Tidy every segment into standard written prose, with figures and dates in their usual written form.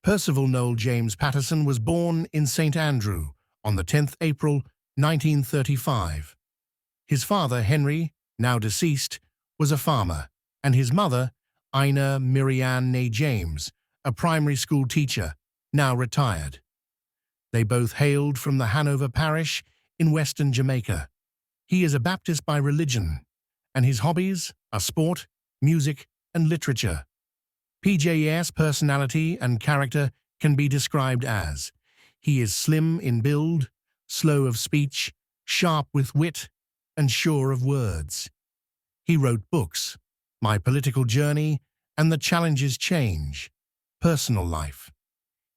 Percival Noel James Patterson was born in St Andrew on the 10th April 1935. His father, Henry, now deceased, was a farmer, and his mother, Ina Mirianne James, a primary school teacher, now retired. They both hailed from the Hanover Parish in western Jamaica. He is a Baptist by religion, and his hobbies are sport, music, and literature. PJ's personality and character can be described as: he is slim in build, slow of speech, sharp with wit, and sure of words. He wrote books, My Political Journey and The Challenges Change, Personal Life.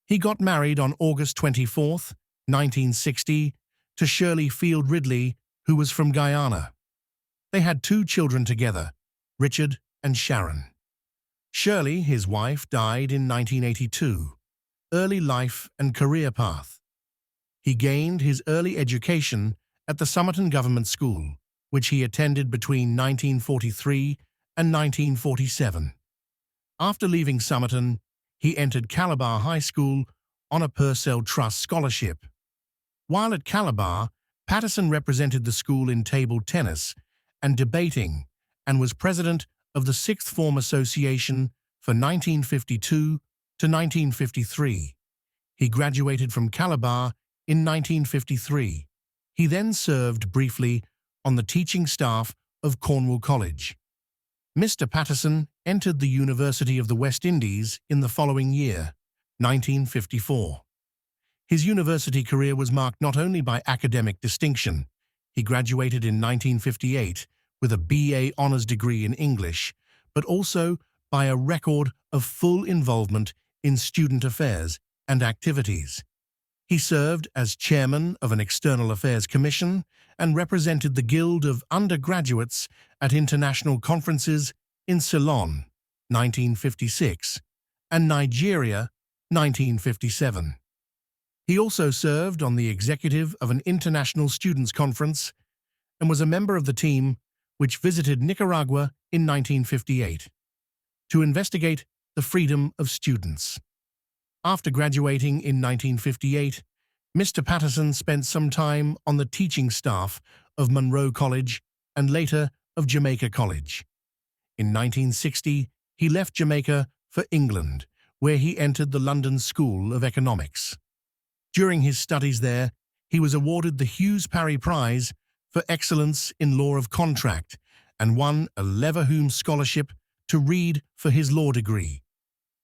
He got married on August 24, 1960, to Shirley Field Ridley, who was from Guyana. They had 2 children together, Richard and Sharon. Shirley, his wife, died in 1982. Early life and career path. He gained his early education at the Somerton Government School, which he attended between 1943 and 1947. After leaving Somerton, he entered Calabar High School on a Purcell Trust scholarship. While at Calabar, Patterson represented the school in table tennis and debating and was president of the Sixth Form Association for 1952 to 1953. He graduated from Calabar in 1953. He then served briefly on the teaching staff of Cornwall College. Mr. Patterson entered the University of the West Indies in the following year, 1954. His university career was marked not only by academic distinction. He graduated in 1958 with a BA Honours degree in English, but also by a record of full involvement in student affairs and activities. He served as chairman of an external affairs commission and represented the Guild of Undergraduates at international conferences in Ceylon, 1956, and Nigeria, 1957. He also served on the executive of an international students' conference and was a member of the team which visited Nicaragua in 1958 to investigate the freedom of students. After graduating in 1958, Mr. Patterson spent some time on the teaching staff of Monroe College and later of Jamaica College. In 1960, he left Jamaica for England, where he entered the London School of Economics. During his studies there, he was awarded the Hughes Parry Prize for Excellence in Law of Contract and won a Leverhulme Scholarship to read for his law degree.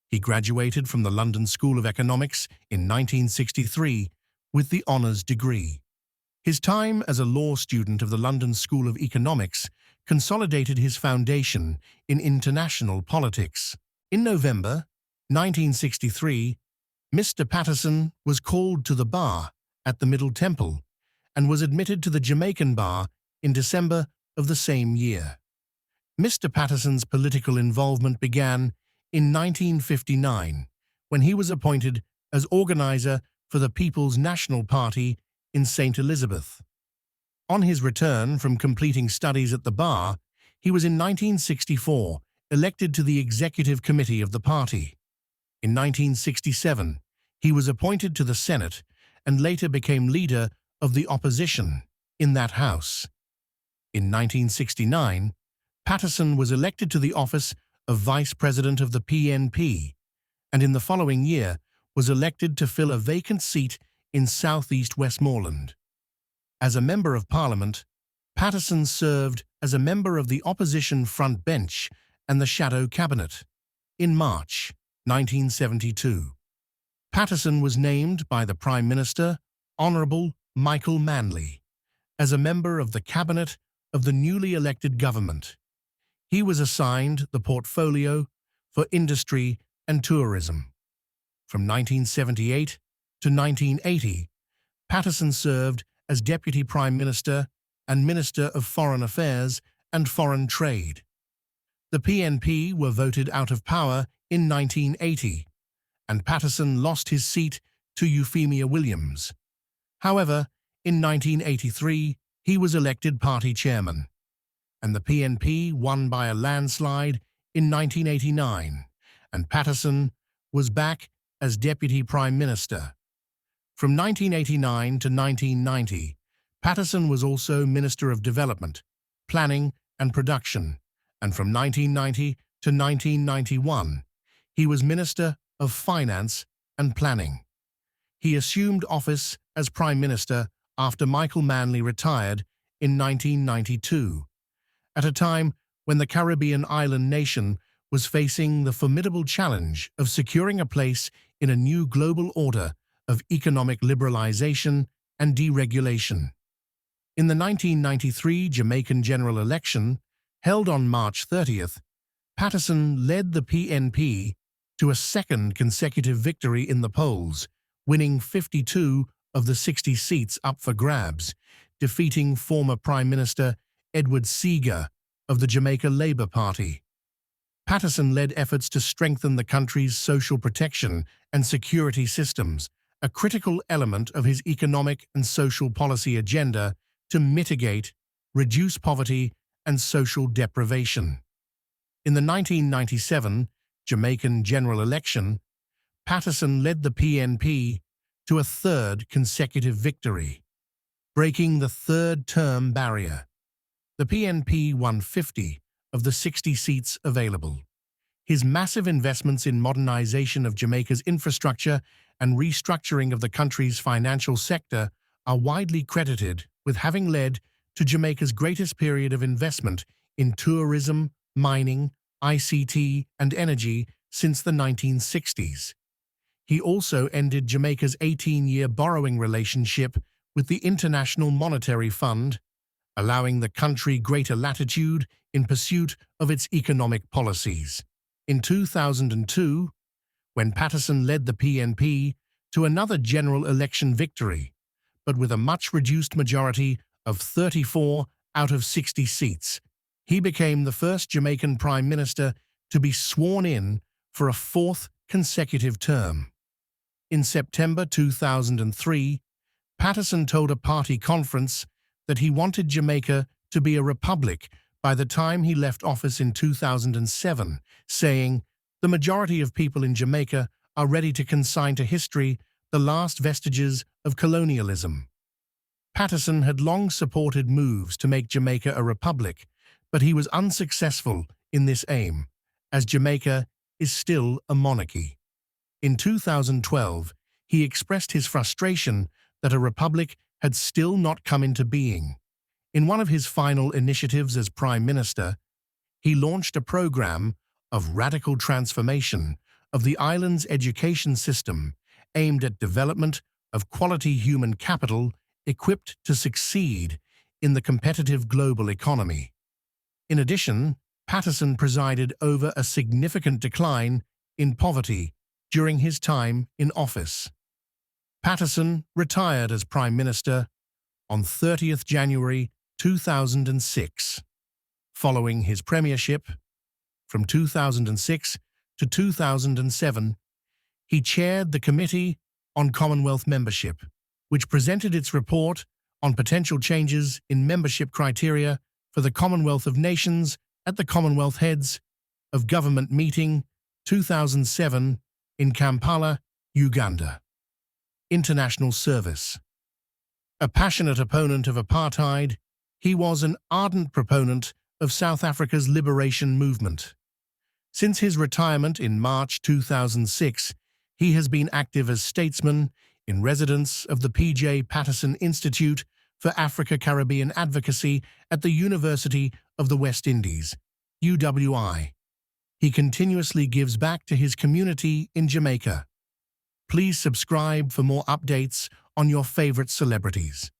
He graduated from the London School of Economics in 1963 with the honours degree. His time as a law student of the London School of Economics consolidated his foundation in international politics. In November 1963, Mr. Patterson was called to the bar at the Middle Temple and was admitted to the Jamaican bar in December of the same year. Mr. Patterson's political involvement began in 1959 when he was appointed as organizer for the People's National Party in St. Elizabeth. On his return from completing studies at the bar, he was in 1964 elected to the executive committee of the party. In 1967, he was appointed to the Senate and later became leader of the opposition in that house. In 1969, Patterson was elected to the office of Vice President of the PNP, and in the following year was elected to fill a vacant seat in Southeast Westmoreland. As a Member of Parliament, Patterson served as a member of the opposition front bench and the shadow cabinet. In March 1972, Patterson was named by the Prime Minister, Honourable Michael Manley, as a member of the cabinet of the newly elected government. He was assigned the portfolio for industry and tourism. From 1978 to 1980, Patterson served as Deputy Prime Minister and Minister of Foreign Affairs and Foreign Trade. The PNP were voted out of power in 1980, and Patterson lost his seat to Euphemia Williams. However, in 1983, he was elected party chairman, and the PNP won by a landslide in 1989, and Patterson was back as Deputy Prime Minister. From 1989 to 1990, Patterson was also Minister of Development, Planning and Production, and from 1990 to 1991, he was Minister of Finance and Planning. He assumed office as Prime Minister after Michael Manley retired in 1992, at a time when the Caribbean island nation was facing the formidable challenge of securing a place in a new global order of economic liberalization and deregulation. In the 1993 Jamaican general election, held on March 30th, Patterson led the PNP to a second consecutive victory in the polls, winning 52 of the 60 seats up for grabs, defeating former Prime Minister Edward Seager of the Jamaica Labour Party. Patterson led efforts to strengthen the country's social protection and security systems, a critical element of his economic and social policy agenda to mitigate, reduce poverty and social deprivation. In the 1997 Jamaican general election, Patterson led the PNP to a third consecutive victory, breaking the third-term barrier. The PNP won 50 of the 60 seats available. His massive investments in modernization of Jamaica's infrastructure and restructuring of the country's financial sector are widely credited with having led to Jamaica's greatest period of investment in tourism, mining, ICT, and energy since the 1960s. He also ended Jamaica's 18-year borrowing relationship with the International Monetary Fund, allowing the country greater latitude in pursuit of its economic policies. In 2002, when Patterson led the PNP to another general election victory, but with a much-reduced majority of 34 out of 60 seats, he became the first Jamaican Prime Minister to be sworn in for a fourth consecutive term. In September 2003, Patterson told a party conference that he wanted Jamaica to be a republic by the time he left office in 2007, saying, "The majority of people in Jamaica are ready to consign to history the last vestiges of colonialism." Patterson had long supported moves to make Jamaica a republic, but he was unsuccessful in this aim, as Jamaica is still a monarchy. In 2012, he expressed his frustration that a republic had still not come into being. In one of his final initiatives as Prime Minister, he launched a program of radical transformation of the island's education system aimed at development of quality human capital equipped to succeed in the competitive global economy. In addition, Patterson presided over a significant decline in poverty during his time in office. Patterson retired as Prime Minister on 30th January 2006. Following his premiership, from 2006 to 2007, he chaired the Committee on Commonwealth Membership, which presented its report on potential changes in membership criteria for the Commonwealth of Nations at the Commonwealth Heads of Government Meeting 2007 in Kampala, Uganda. International service. A passionate opponent of apartheid, he was an ardent proponent of South Africa's liberation movement. Since his retirement in March 2006, he has been active as statesman in residence of the P.J. Patterson Institute for Africa-Caribbean Advocacy at the University of the West Indies, UWI. He continuously gives back to his community in Jamaica. Please subscribe for more updates on your favorite celebrities.